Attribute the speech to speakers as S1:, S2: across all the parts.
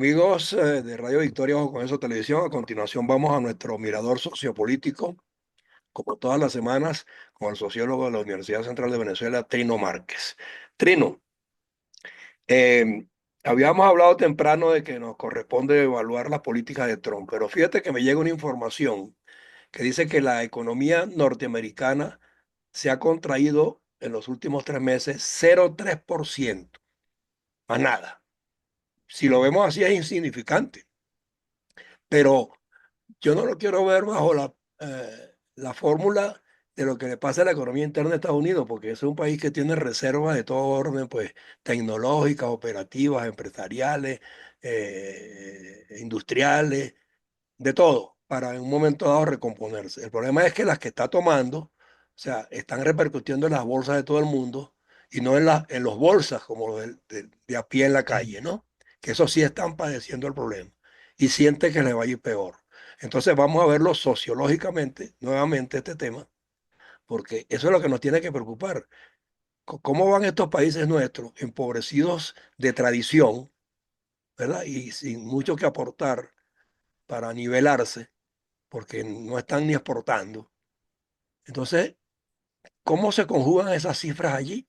S1: Amigos de Radio Victoria Bajo Comienzo Televisión, a continuación vamos a nuestro mirador sociopolítico, como todas las semanas, con el sociólogo de la Universidad Central de Venezuela, Trino Márquez. Trino, eh, habíamos hablado temprano de que nos corresponde evaluar las políticas de Trump, pero fíjate que me llega una información que dice que la economía norteamericana se ha contraído en los últimos 3 meses 0,3%, más nada. Si lo vemos así es insignificante, pero yo no lo quiero ver bajo la fórmula de lo que le pasa a la economía interna de Estados Unidos, porque es un país que tiene reservas de todo orden, pues tecnológicas, operativas, empresariales, industriales, de todo, para en un momento dado recomponerse. El problema es que las que está tomando, o sea, están repercutiendo en las bolsas de todo el mundo y no en los bolsas como los de a pie en la calle, ¿no? Que eso sí están padeciendo el problema y sienten que les va a ir peor. Entonces vamos a verlo sociológicamente, nuevamente este tema, porque eso es lo que nos tiene que preocupar. ¿Cómo van estos países nuestros, empobrecidos de tradición, ¿verdad? Y sin mucho que aportar para nivelarse, porque no están ni exportando. Entonces, ¿cómo se conjugan esas cifras allí,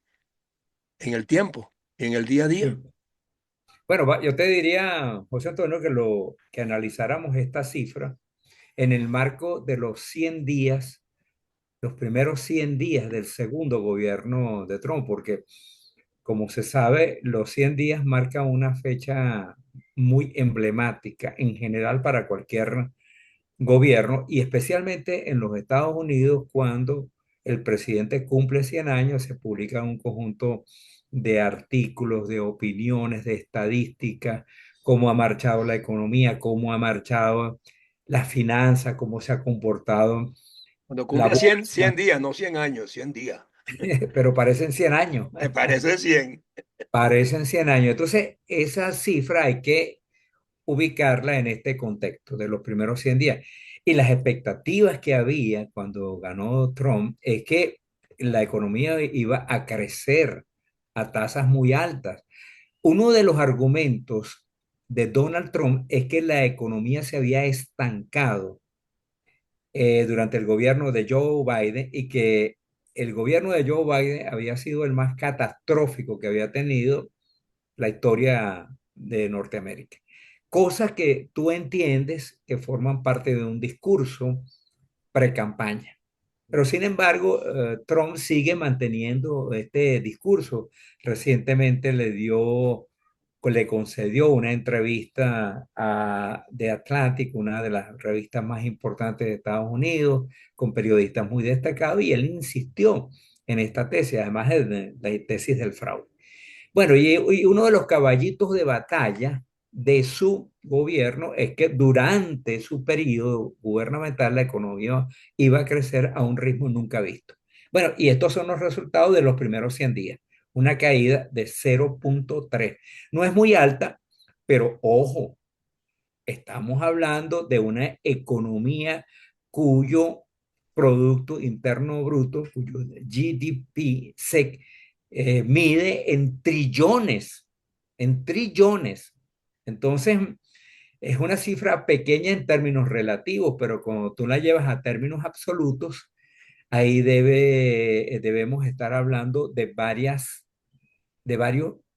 S1: en el tiempo, en el día a día?
S2: Sí. Bueno, yo te diría, José Antonio, que analizáramos esta cifra en el marco de los 100 días, los primeros 100 días del segundo gobierno de Trump, porque como se sabe, los 100 días marcan una fecha muy emblemática en general para cualquier gobierno y especialmente en los Estados Unidos cuando el presidente cumple 100 años, se publica un conjunto de artículos, de opiniones, de estadísticas, cómo ha marchado la economía, cómo ha marchado la finanza, cómo se ha comportado
S1: Cuando
S2: la
S1: cumple 100
S2: bolsa,
S1: días, no 100 años, 100 días.
S2: pero parecen 100 años,
S1: Me parece 100.
S2: parecen 100 años. Entonces, esa cifra hay que ubicarla en este contexto de los primeros 100 días. Y las expectativas que había cuando ganó Trump es que la economía iba a crecer a tasas muy altas. Uno de los argumentos de Donald Trump es que la economía se había estancado durante el gobierno de Joe Biden y que el gobierno de Joe Biden había sido el más catastrófico que había tenido la historia de Norteamérica. Cosas que tú entiendes que forman parte de un discurso pre-campaña. Pero sin embargo, Trump sigue manteniendo este discurso. Recientemente le concedió una entrevista a The Atlantic, una de las revistas más importantes de Estados Unidos, con periodistas muy destacados, y él insistió en esta tesis, además de la tesis del fraude. Bueno, y uno de los caballitos de batalla de su gobierno es que durante su periodo gubernamental la economía iba a crecer a un ritmo nunca visto. Bueno, y estos son los resultados de los primeros 100 días. Una caída de 0,3. No es muy alta, pero ojo, estamos hablando de una economía cuyo Producto Interno Bruto, cuyo GDP se mide en trillones, en trillones. Entonces, es una cifra pequeña en términos relativos, pero cuando tú la llevas a términos absolutos, ahí debemos estar hablando de varios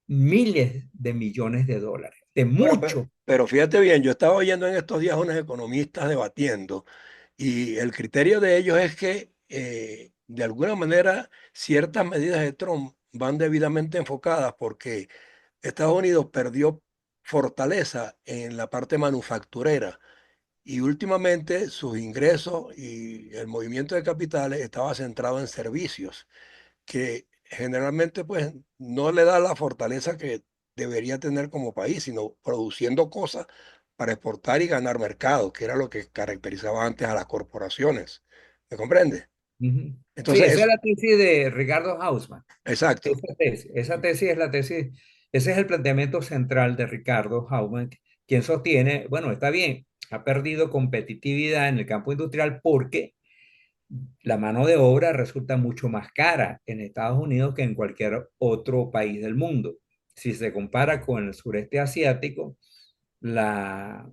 S2: miles de millones de dólares, de
S1: Bueno,
S2: mucho.
S1: pero fíjate bien, yo estaba oyendo en estos días unos economistas debatiendo y el criterio de ellos es que de alguna manera ciertas medidas de Trump van debidamente enfocadas porque Estados Unidos perdió fortaleza en la parte manufacturera y últimamente sus ingresos y el movimiento de capitales estaba centrado en servicios que generalmente pues no le da la fortaleza que debería tener como país, sino produciendo cosas para exportar y ganar mercado, que era lo que caracterizaba antes a las corporaciones. ¿Me comprende?
S2: Ujú. Sí,
S1: Entonces
S2: esa es
S1: es
S2: la tesis de Ricardo Hausmann.
S1: exacto.
S2: Esa tesis es la tesis, ese es el planteamiento central de Ricardo Hausmann, quien sostiene, bueno, está bien, ha perdido competitividad en el campo industrial porque la mano de obra resulta mucho más cara en Estados Unidos que en cualquier otro país del mundo. Si se compara con el sureste asiático, la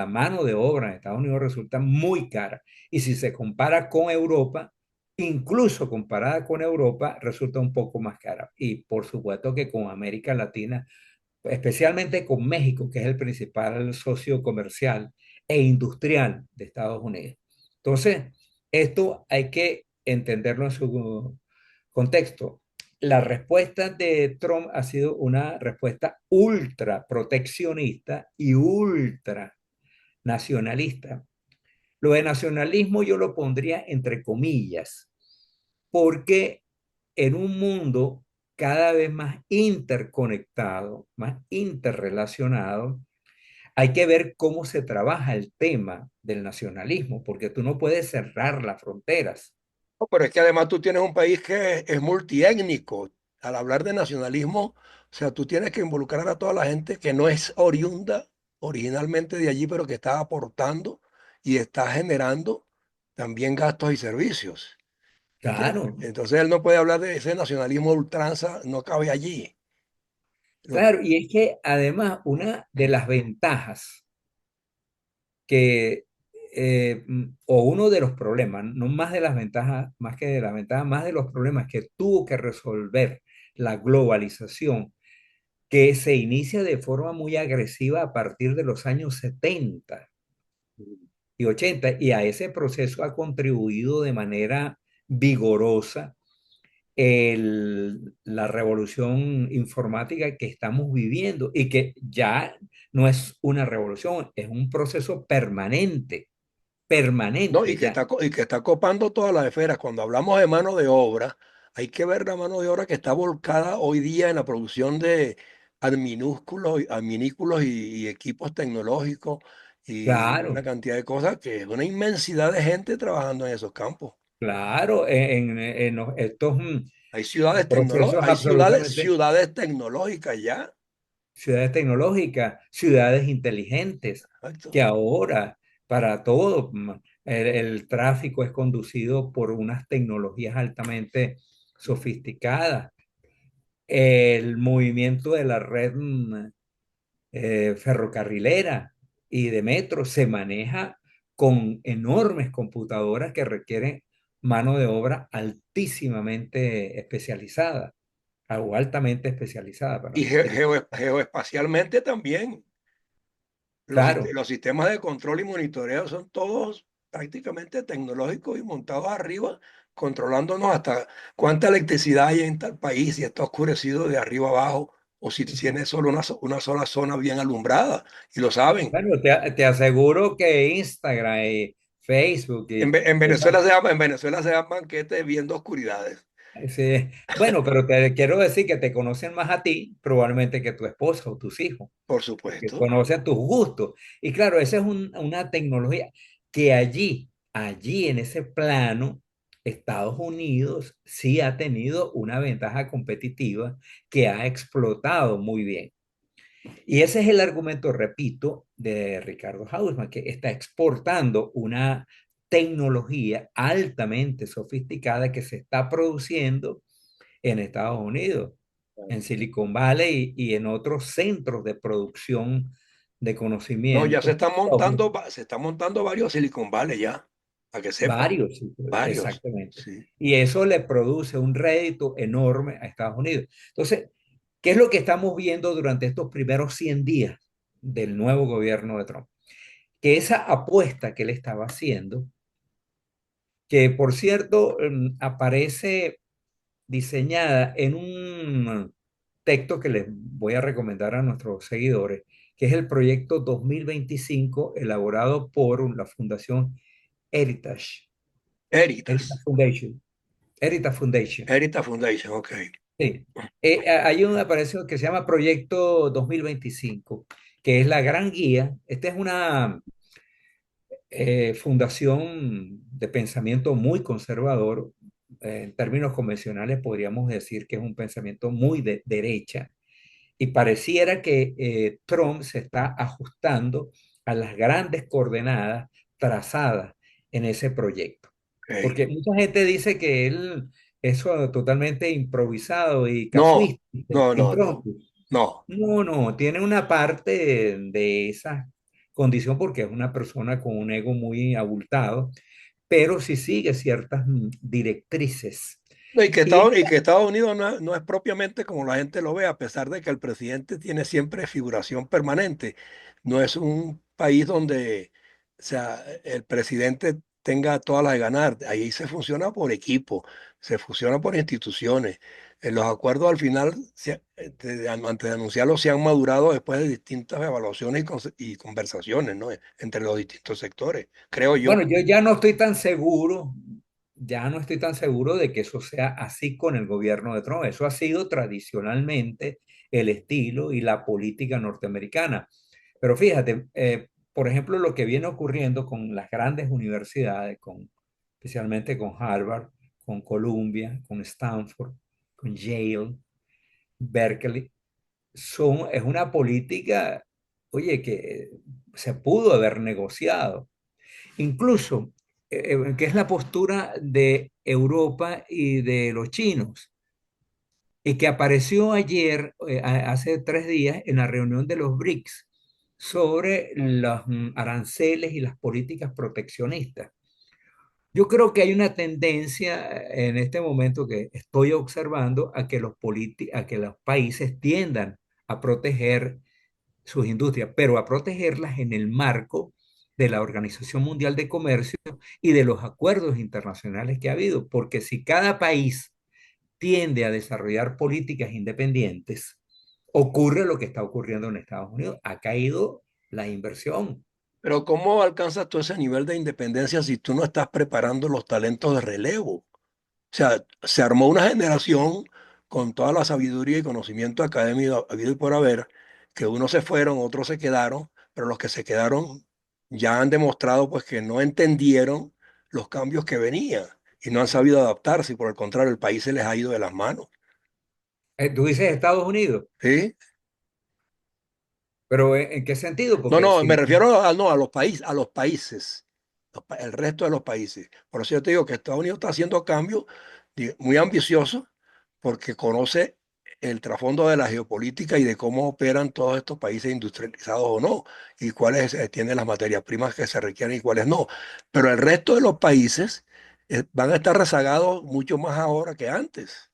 S2: mano de obra en Estados Unidos resulta muy cara. Y si se compara con Europa, incluso comparada con Europa, resulta un poco más cara. Y por supuesto que con América Latina, especialmente con México, que es el principal socio comercial e industrial de Estados Unidos. Entonces, esto hay que entenderlo en su contexto. La respuesta de Trump ha sido una respuesta ultra proteccionista y ultra nacionalista. Lo de nacionalismo yo lo pondría entre comillas, porque en un mundo cada vez más interconectado, más interrelacionado, hay que ver cómo se trabaja el tema del nacionalismo, porque tú no puedes cerrar las fronteras.
S1: No, pero es que además tú tienes un país que es multiétnico. Al hablar de nacionalismo, o sea, tú tienes que involucrar a toda la gente que no es oriunda originalmente de allí, pero que está aportando y está generando también gastos y servicios. ¿Entiendes?
S2: Claro,
S1: Entonces él no puede hablar de ese nacionalismo ultranza, no cabe allí. Lo-
S2: claro, y es que además una de las ventajas que, o uno de los problemas, no más de las ventajas, más que de las ventajas, más de los problemas que tuvo que resolver la globalización, que se inicia de forma muy agresiva a partir de los años 70 y 80, y a ese proceso ha contribuido de manera vigorosa la revolución informática que estamos viviendo y que ya no es una revolución, es un proceso permanente,
S1: No, y
S2: permanente ya.
S1: y que está copando todas las esferas. Cuando hablamos de mano de obra, hay que ver la mano de obra que está volcada hoy día en la producción de adminículos y equipos tecnológicos y una
S2: Claro,
S1: cantidad de cosas que es una inmensidad de gente trabajando en esos campos.
S2: claro, estos
S1: Hay ciudades
S2: procesos absolutamente
S1: ciudades tecnológicas ya.
S2: ciudades tecnológicas, ciudades inteligentes,
S1: Exacto.
S2: que ahora para todo el tráfico es conducido por unas tecnologías altamente sofisticadas. El movimiento de la red ferrocarrilera y de metro se maneja con enormes computadoras que requieren mano de obra altísimamente especializada o altamente especializada para
S1: Y
S2: utilizar.
S1: geoespacialmente también.
S2: Claro,
S1: Los sistemas de control y monitoreo son todos prácticamente tecnológicos y montados arriba, controlándonos hasta cuánta electricidad hay en tal país, si está oscurecido de arriba abajo o si tiene solo una sola zona bien alumbrada. Y lo saben.
S2: bueno, te aseguro que Instagram y Facebook y
S1: En Venezuela en Venezuela se llaman banquetes viendo oscuridades,
S2: sí, bueno, pero te quiero decir que te conocen más a ti probablemente que tu esposa o tus hijos,
S1: por
S2: porque
S1: supuesto.
S2: conocen tus gustos. Y claro, esa es una tecnología que allí en ese plano, Estados Unidos sí ha tenido una ventaja competitiva que ha explotado muy bien. Y ese es el argumento, repito, de Ricardo Hausmann, que está exportando una tecnología altamente sofisticada que se está produciendo en Estados Unidos, en Silicon Valley y en otros centros de producción de
S1: No, ya
S2: conocimiento.
S1: se están montando varios Silicon Valley ya, para que sepa,
S2: Varios, sí,
S1: varios.
S2: exactamente.
S1: Sí.
S2: Y eso le produce un rédito enorme a Estados Unidos. Entonces, ¿qué es lo que estamos viendo durante estos primeros 100 días del nuevo gobierno de Trump? Que esa apuesta que él estaba haciendo, que por cierto aparece diseñada en un texto que les voy a recomendar a nuestros seguidores, que es el proyecto 2025 elaborado por la Fundación Heritage, Heritage
S1: Heritas,
S2: Foundation. Heritage Foundation.
S1: Heritage Foundation, ok.
S2: Sí. Hay un apareció que se llama Proyecto 2025, que es la gran guía. Esta es una fundación de pensamiento muy conservador. En términos convencionales podríamos decir que es un pensamiento muy de derecha y pareciera que Trump se está ajustando a las grandes coordenadas trazadas en ese proyecto.
S1: Ok.
S2: Porque mucha gente dice que él es totalmente improvisado y
S1: No,
S2: casuístico,
S1: no, no, no.
S2: impromptu.
S1: No.
S2: No, no, tiene una parte de esa condición porque es una persona con un ego muy abultado, pero sí sigue ciertas directrices.
S1: No,
S2: Y
S1: Y que Estados Unidos no es propiamente como la gente lo ve, a pesar de que el presidente tiene siempre figuración permanente. No es un país donde, o sea, el presidente tenga todas las de ganar. Ahí se funciona por equipo, se funciona por instituciones. Los acuerdos al final, antes de anunciarlos, se han madurado después de distintas evaluaciones y conversaciones, ¿no? Entre los distintos sectores, creo
S2: bueno,
S1: yo.
S2: yo ya no estoy tan seguro, ya no estoy tan seguro de que eso sea así con el gobierno de Trump. Eso ha sido tradicionalmente el estilo y la política norteamericana. Pero fíjate, por ejemplo, lo que viene ocurriendo con las grandes universidades, especialmente con Harvard, con Columbia, con Stanford, con Yale, Berkeley, es una política, oye, que se pudo haber negociado. Incluso, que es la postura de Europa y de los chinos, y que apareció ayer, hace 3 días, en la reunión de los BRICS sobre los aranceles y las políticas proteccionistas. Yo creo que hay una tendencia en este momento que estoy observando a que a que los países tiendan a proteger sus industrias, pero a protegerlas en el marco de la Organización Mundial de Comercio y de los acuerdos internacionales que ha habido, porque si cada país tiende a desarrollar políticas independientes, ocurre lo que está ocurriendo en Estados Unidos. Ha caído la inversión.
S1: Pero ¿cómo alcanzas tú ese nivel de independencia si tú no estás preparando los talentos de relevo? O sea, se armó una generación con toda la sabiduría y conocimiento académico habido y por haber, que unos se fueron, otros se quedaron, pero los que se quedaron ya han demostrado pues que no entendieron los cambios que venían y no han sabido adaptarse y por el contrario el país se les ha ido de las manos.
S2: Tú dices Estados Unidos,
S1: ¿Sí?
S2: pero ¿en qué sentido?
S1: No,
S2: Porque
S1: no, me
S2: si
S1: refiero a, no, a los países, el resto de los países. Por eso yo te digo que Estados Unidos está haciendo cambios muy ambiciosos porque conoce el trasfondo de la geopolítica y de cómo operan todos estos países industrializados o no, y cuáles tienen las materias primas que se requieren y cuáles no. Pero el resto de los países van a estar rezagados mucho más ahora que antes,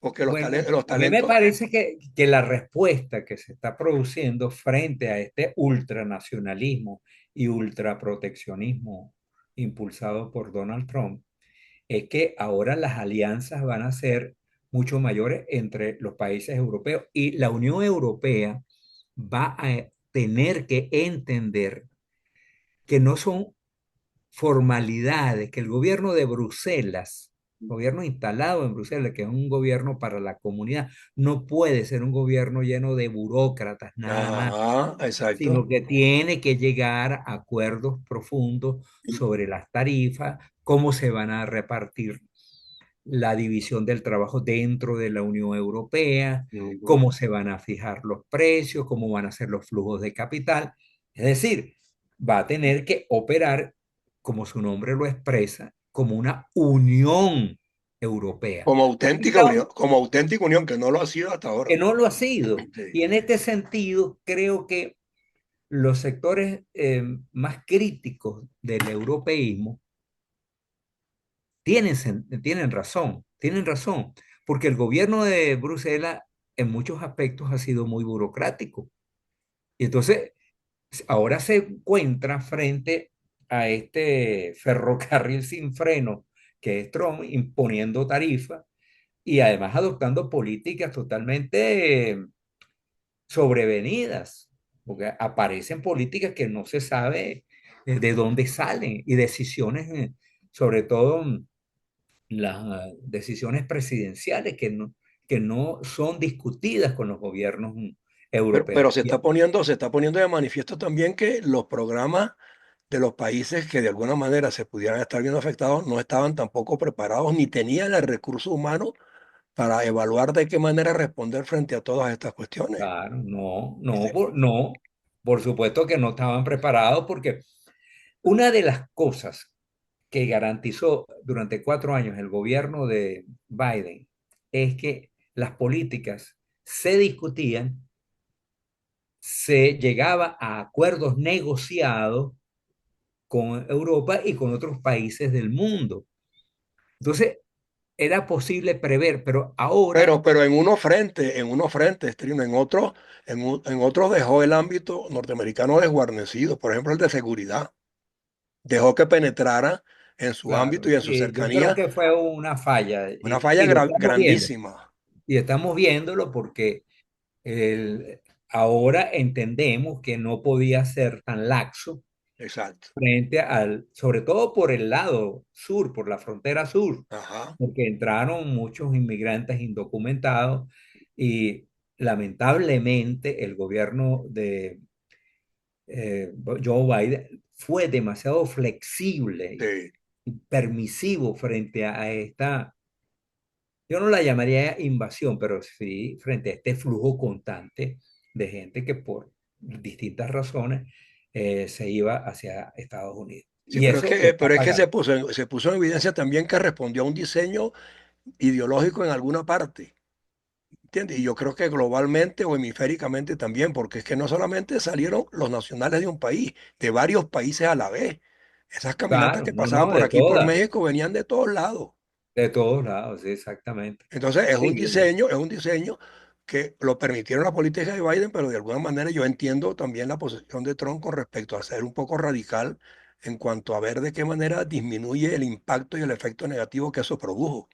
S1: porque
S2: bueno,
S1: los
S2: a mí me
S1: talentos,
S2: parece que la respuesta que se está produciendo frente a este ultranacionalismo y ultraproteccionismo impulsado por Donald Trump es que ahora las alianzas van a ser mucho mayores entre los países europeos y la Unión Europea va a tener que entender que no son formalidades, que el gobierno de Bruselas, gobierno instalado en Bruselas, que es un gobierno para la comunidad, no puede ser un gobierno lleno de burócratas nada más,
S1: ajá,
S2: sino
S1: exacto.
S2: que tiene que llegar a acuerdos profundos sobre las tarifas, cómo se van a repartir la división del trabajo dentro de la Unión Europea,
S1: Ujú.
S2: cómo se van a fijar los precios, cómo van a ser los flujos de capital. Es decir, va a tener que operar, como su nombre lo expresa, como una Unión Europea. Porque
S1: Como auténtica unión, que no lo ha sido hasta ahora.
S2: que no lo ha sido.
S1: Sí.
S2: Y en este sentido, creo que los sectores más críticos del europeísmo tienen razón, porque el gobierno de Bruselas en muchos aspectos ha sido muy burocrático. Y entonces ahora se encuentra frente a este ferrocarril sin freno que es Trump imponiendo tarifas y además adoptando políticas totalmente sobrevenidas, porque aparecen políticas que no se sabe de dónde salen y decisiones, sobre todo las decisiones presidenciales que no son discutidas con los gobiernos europeos.
S1: Pero se está poniendo de manifiesto también que los programas de los países que de alguna manera se pudieran estar viendo afectados no estaban tampoco preparados ni tenían el recurso humano para evaluar de qué manera responder frente a todas estas cuestiones.
S2: Claro, no, no,
S1: ¿Viste?
S2: no, por supuesto que no estaban preparados porque una de las cosas que garantizó durante 4 años el gobierno de Biden es que las políticas se discutían, se llegaba a acuerdos negociados con Europa y con otros países del mundo. Entonces, era posible prever, pero ahora,
S1: Pero en unos frentes, Trino, en otros dejó el ámbito norteamericano desguarnecido, por ejemplo, el de seguridad. Dejó que penetrara en su ámbito
S2: claro,
S1: y en su
S2: sí, yo creo
S1: cercanía
S2: que fue una falla
S1: una falla
S2: y lo estamos viendo.
S1: grandísima.
S2: Y estamos viéndolo porque ahora entendemos que no podía ser tan laxo
S1: Exacto.
S2: frente al, sobre todo por el lado sur, por la frontera sur,
S1: Ajá.
S2: porque entraron muchos inmigrantes indocumentados y lamentablemente el gobierno de Joe Biden fue demasiado flexible
S1: Sí.
S2: y permisivo frente a esta, yo no la llamaría invasión, pero sí frente a este flujo constante de gente que por distintas razones se iba hacia Estados Unidos.
S1: Sí,
S2: Y eso lo está
S1: pero es que
S2: pagando.
S1: se puso en evidencia también que respondió a un diseño ideológico en alguna parte. ¿Entiendes? Y yo creo que globalmente o hemisféricamente también, porque es que no solamente salieron los nacionales de un país, de varios países a la vez. Esas caminatas
S2: Claro,
S1: que
S2: no,
S1: pasaban
S2: no,
S1: por aquí, por México, venían de todos lados.
S2: de todos lados, sí, exactamente.
S1: Entonces
S2: Sí,
S1: es un diseño que lo permitieron la política de Biden, pero de alguna manera yo entiendo también la posición de Trump con respecto a ser un poco radical en cuanto a ver de qué manera disminuye el impacto y el efecto negativo que eso produjo.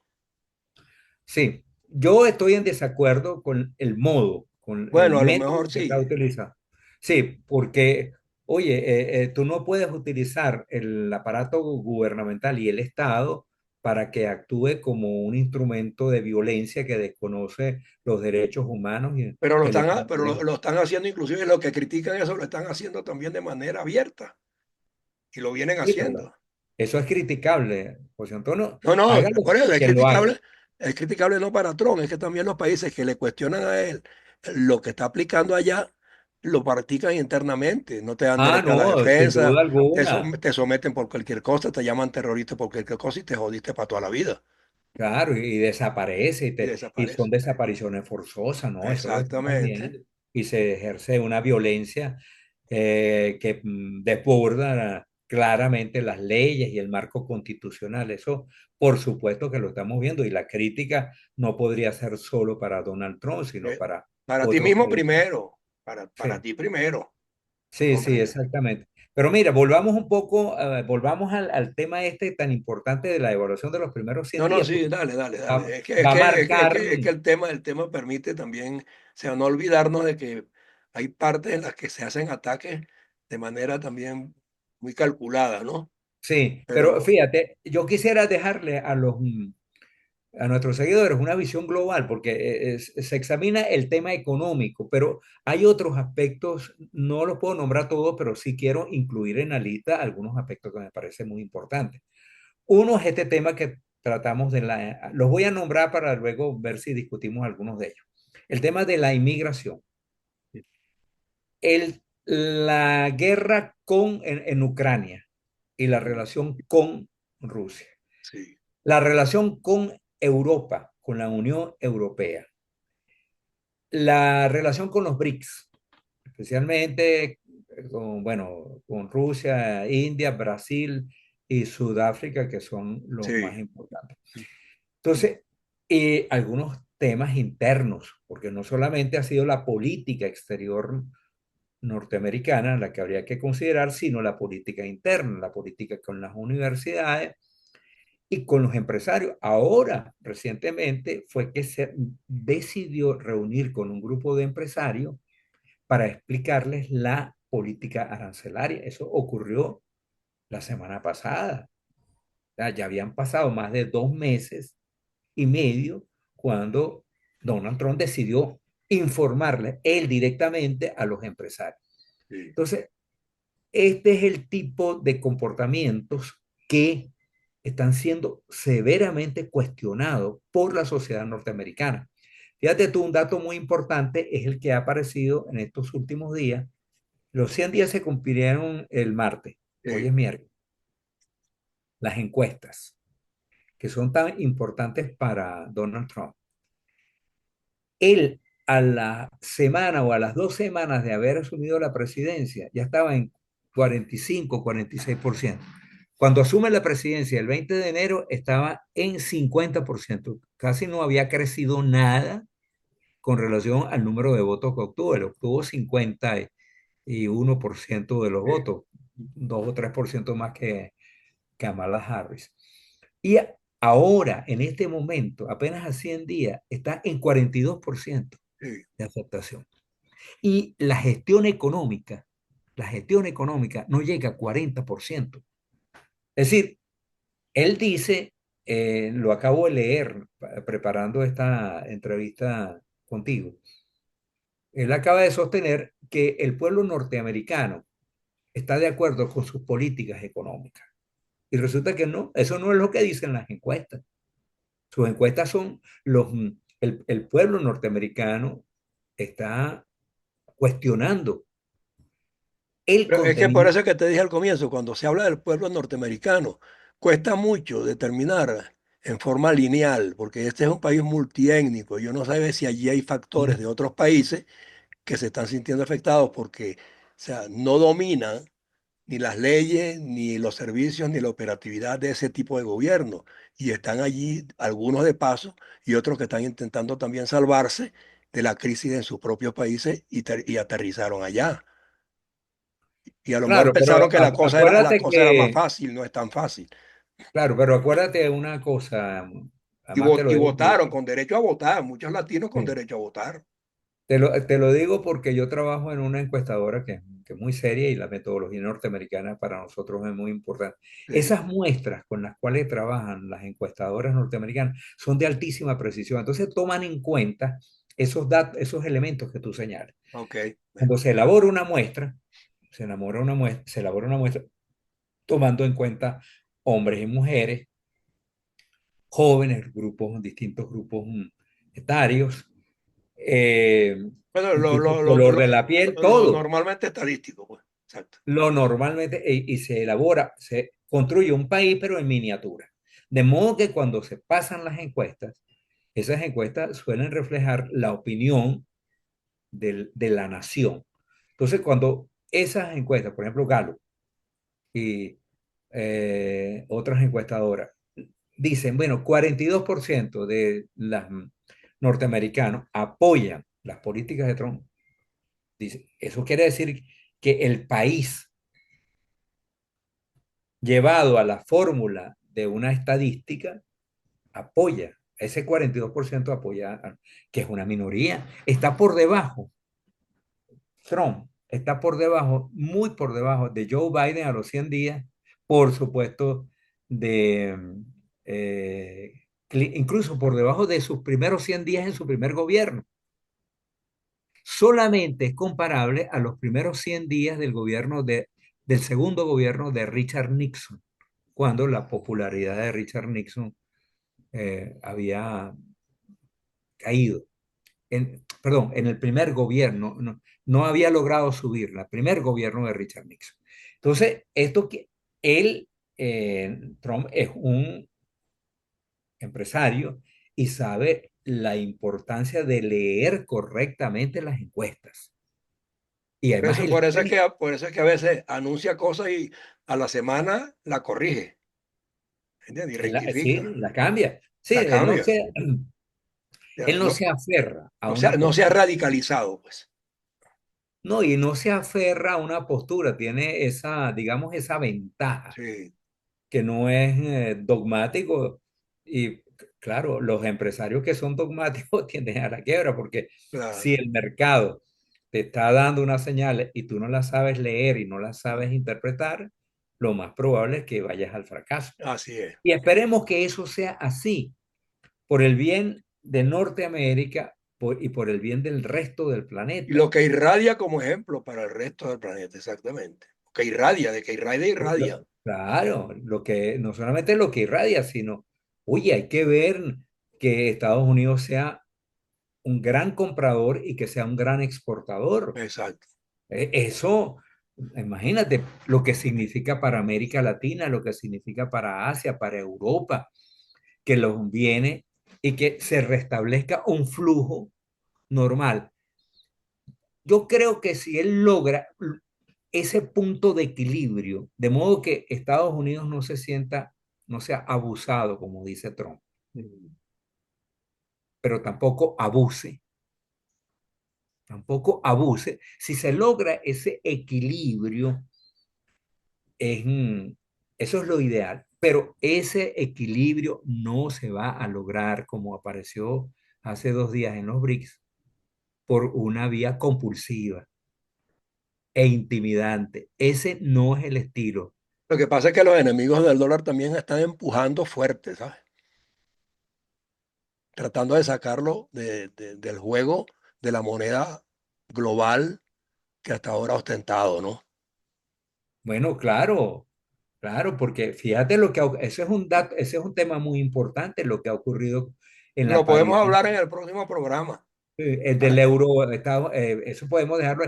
S2: sí, yo estoy en desacuerdo con el modo, con el
S1: Bueno, a lo
S2: método
S1: mejor
S2: que está
S1: sí,
S2: utilizando. Sí, porque, oye, tú no puedes utilizar el aparato gubernamental y el Estado para que actúe como un instrumento de violencia que desconoce los derechos humanos y
S1: pero
S2: el Estado de
S1: lo
S2: Derecho.
S1: están haciendo, inclusive los que critican eso lo están haciendo también de manera abierta y lo vienen
S2: Sí, pero
S1: haciendo.
S2: eso es criticable, José Antonio.
S1: No, no,
S2: Hágalo
S1: por eso
S2: quien lo haga.
S1: es criticable no para Trump, es que también los países que le cuestionan a él lo que está aplicando allá, lo practican internamente, no te dan
S2: Ah,
S1: derecho a la
S2: no, sin
S1: defensa,
S2: duda alguna.
S1: te someten por cualquier cosa, te llaman terrorista por cualquier cosa y te jodiste para toda la vida
S2: Claro, y desaparece,
S1: y
S2: y son
S1: desaparece.
S2: desapariciones forzosas, ¿no? Eso lo estamos
S1: Exactamente.
S2: viendo. Y se ejerce una violencia que desborda claramente las leyes y el marco constitucional. Eso, por supuesto que lo estamos viendo. Y la crítica no podría ser solo para Donald Trump, sino
S1: Eh,
S2: para
S1: para ti
S2: otros
S1: mismo
S2: países.
S1: primero, para
S2: Sí.
S1: ti primero.
S2: Sí,
S1: ¿No
S2: sí,
S1: comprendes?
S2: exactamente. Pero mira, volvamos un poco, volvamos al tema este tan importante de la evaluación de los primeros 100
S1: No, no,
S2: días,
S1: sí,
S2: porque
S1: dale, dale,
S2: va,
S1: dale.
S2: va a marcar,
S1: Es que el tema permite también, o sea, no olvidarnos de que hay partes en las que se hacen ataques de manera también muy calculada, ¿no?
S2: sí, pero
S1: Pero,
S2: fíjate, yo quisiera dejarle a nuestros seguidores una visión global, porque se examina el tema económico, pero hay otros aspectos, no los puedo nombrar todos, pero sí quiero incluir en la lista algunos aspectos que me parecen muy importantes. Uno es este tema que tratamos los voy a nombrar para luego ver si discutimos algunos de ellos. El tema de la inmigración, la guerra en Ucrania y la relación con Rusia,
S1: sí,
S2: la relación con Europa, con la Unión Europea, la relación con los BRICS, especialmente con, bueno, con Rusia, India, Brasil y Sudáfrica, que son los
S1: sí,
S2: más importantes. Entonces, algunos temas internos, porque no solamente ha sido la política exterior norteamericana la que habría que considerar, sino la política interna, la política con las universidades y con los empresarios. Ahora, recientemente, fue que se decidió reunir con un grupo de empresarios para explicarles la política arancelaria. Eso ocurrió la semana pasada. Ya habían pasado más de 2 meses y medio cuando Donald Trump decidió informarle él directamente a los empresarios.
S1: sí,
S2: Entonces, este es el tipo de comportamientos que están siendo severamente cuestionados por la sociedad norteamericana. Fíjate tú, un dato muy importante es el que ha aparecido en estos últimos días. Los 100 días se cumplieron el martes, hoy
S1: sí,
S2: es miércoles. Las encuestas, que son tan importantes para Donald Trump. Él a la semana o a las 2 semanas de haber asumido la presidencia, ya estaba en 45, 46%. Cuando asume la presidencia el 20 de enero, estaba en 50%. Casi no había crecido nada con relación al número de votos que obtuvo. Él obtuvo 51% de los
S1: Sí.
S2: votos, 2 o 3% más que Kamala Harris. Y ahora, en este momento, apenas a 100 días, está en 42%
S1: Sí.
S2: de aceptación. Y la gestión económica no llega a 40%. Es decir, él dice, lo acabo de leer preparando esta entrevista contigo, él acaba de sostener que el pueblo norteamericano está de acuerdo con sus políticas económicas. Y resulta que no, eso no es lo que dicen las encuestas. Sus encuestas son el pueblo norteamericano está cuestionando el
S1: Pero es que por
S2: contenido.
S1: eso que te dije al comienzo, cuando se habla del pueblo norteamericano, cuesta mucho determinar en forma lineal, porque este es un país multiétnico. Yo no sé si allí hay factores de otros países que se están sintiendo afectados porque, o sea, no dominan ni las leyes, ni los servicios, ni la operatividad de ese tipo de gobierno. Y están allí algunos de paso y otros que están intentando también salvarse de la crisis en sus propios países y aterrizaron allá. Y a lo mejor
S2: Claro, pero
S1: pensaron que la
S2: acuérdate
S1: cosa era más
S2: que,
S1: fácil, no es tan fácil.
S2: claro, pero acuérdate de una cosa, además te lo
S1: Y
S2: digo,
S1: votaron con derecho a votar, muchos latinos con
S2: sí,
S1: derecho a votar.
S2: te lo digo porque yo trabajo en una encuestadora que es muy seria y la metodología norteamericana para nosotros es muy importante.
S1: Sí,
S2: Esas muestras con las cuales trabajan las encuestadoras norteamericanas son de altísima precisión, entonces toman en cuenta esos datos, esos elementos que tú señalas.
S1: ok.
S2: Cuando se elabora una muestra, se elabora una muestra tomando en cuenta hombres y mujeres, jóvenes, distintos grupos etarios, eh,
S1: Bueno,
S2: incluso color de la piel,
S1: lo
S2: todo.
S1: normalmente estadístico, pues. Exacto.
S2: Lo normalmente, y se elabora, se construye un país, pero en miniatura. De modo que cuando se pasan las encuestas, esas encuestas suelen reflejar la opinión de la nación. Entonces, cuando esas encuestas, por ejemplo, Gallup y otras encuestadoras, dicen, bueno, 42% de los norteamericanos apoyan las políticas de Trump. Dice, eso quiere decir que el país, llevado a la fórmula de una estadística, apoya, ese 42% apoya, que es una minoría, está por debajo, Trump está por debajo, muy por debajo de Joe Biden a los 100 días, por supuesto, de, eh, incluso por debajo de sus primeros 100 días en su primer gobierno. Solamente es comparable a los primeros 100 días del segundo gobierno de Richard Nixon, cuando la popularidad de Richard Nixon había caído. Perdón, en el primer gobierno, no, no había logrado subir, el primer gobierno de Richard Nixon. Entonces, esto que él, Trump, es un empresario y sabe la importancia de leer correctamente las encuestas. Y además él cree,
S1: Por eso es que a veces anuncia cosas y a la semana la corrige, ¿entiendes? Y
S2: sí,
S1: rectifica,
S2: la cambia. Sí,
S1: la
S2: él no
S1: cambia.
S2: se,
S1: Ya,
S2: él no se aferra a una
S1: no se ha
S2: postura.
S1: radicalizado, pues.
S2: No, y no se aferra a una postura, tiene esa, digamos, esa ventaja,
S1: Sí,
S2: que no es dogmático. Y claro, los empresarios que son dogmáticos tienden a la quiebra, porque
S1: claro,
S2: si el mercado te está dando unas señales y tú no las sabes leer y no las sabes interpretar, lo más probable es que vayas al fracaso.
S1: así es.
S2: Y esperemos que eso sea así, por el bien de Norteamérica y por el bien del resto del
S1: Y lo
S2: planeta.
S1: que irradia como ejemplo para el resto del planeta, exactamente. Que irradia, de que irradia, irradia.
S2: Claro, lo que, no solamente lo que irradia, sino, oye, hay que ver que Estados Unidos sea un gran comprador y que sea un gran exportador.
S1: Exacto.
S2: Eso, imagínate lo que significa para América Latina, lo que significa para Asia, para Europa, que los viene y que se restablezca un flujo normal. Yo creo que si él logra ese punto de equilibrio, de modo que Estados Unidos no se sienta, no sea abusado, como dice Trump,
S1: Mm.
S2: pero tampoco abuse. Si se logra ese equilibrio, es, eso es lo ideal, pero ese equilibrio no se va a lograr como apareció hace 2 días en los BRICS por una vía compulsiva e intimidante. Ese no es el estilo.
S1: Lo que pasa es que los enemigos del dólar también están empujando fuerte, ¿sabes? Tratando de sacarlo del juego de la moneda global que hasta ahora ha ostentado, ¿no?
S2: Bueno, claro, claro, porque fíjate lo que ese es un dato, ese es un tema muy importante, lo que ha ocurrido en la
S1: Lo podemos
S2: aparición
S1: hablar en el próximo programa.
S2: el del
S1: Para-
S2: euro. Eso podemos dejarlo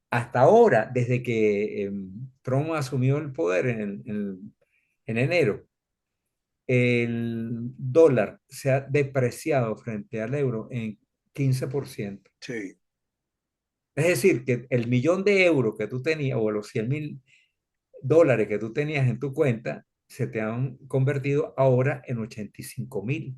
S2: hasta ahora, desde que Trump asumió el poder en enero. El dólar se ha depreciado frente al euro en 15%.
S1: sí,
S2: Es decir, que el millón de euros que tú tenías, o los 100.000 dólares que tú tenías en tu cuenta, se te han convertido ahora en 85.000.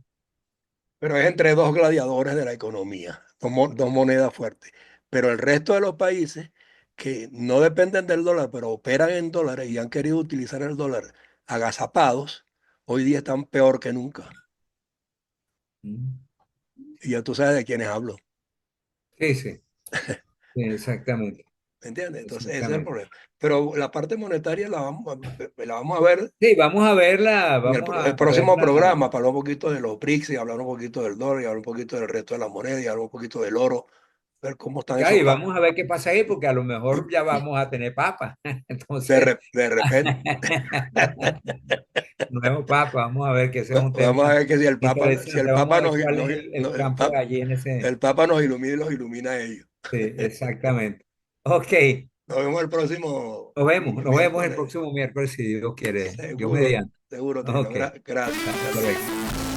S1: pero es entre dos gladiadores de la economía, dos monedas fuertes. Pero el resto de los países que no dependen del dólar, pero operan en dólares y han querido utilizar el dólar agazapados, hoy día están peor que nunca.
S2: Mm.
S1: Y ya tú sabes de quiénes hablo.
S2: Sí, sí, sí, exactamente,
S1: ¿Me entiendes? Entonces, ese es el
S2: exactamente.
S1: problema. Pero la parte monetaria la vamos a ver
S2: Sí, vamos a verla,
S1: en el,
S2: vamos
S1: el
S2: a
S1: próximo
S2: verla.
S1: programa, para hablar un poquito de los BRICS y hablar un poquito del dólar y hablar un poquito del resto de las monedas y hablar un poquito del oro, ver cómo están
S2: Ya,
S1: esos
S2: y
S1: pasos.
S2: vamos a ver qué pasa ahí, porque a lo
S1: Y,
S2: mejor ya
S1: y
S2: vamos a tener papa. Entonces,
S1: de repente,
S2: nuevo papa, vamos a ver que ese es un tema
S1: vamos a ver que si
S2: interesante.
S1: el
S2: Vamos
S1: Papa
S2: a ver cuál es
S1: el
S2: campo allí en ese.
S1: el Papa nos ilumina y los ilumina a ellos.
S2: Sí, exactamente. Ok,
S1: Nos vemos el próximo
S2: nos vemos el
S1: miércoles.
S2: próximo miércoles si Dios quiere. Dios
S1: Seguro,
S2: mediante.
S1: seguro, Trino.
S2: Ok,
S1: Gracias. Hasta
S2: hasta
S1: luego.
S2: luego.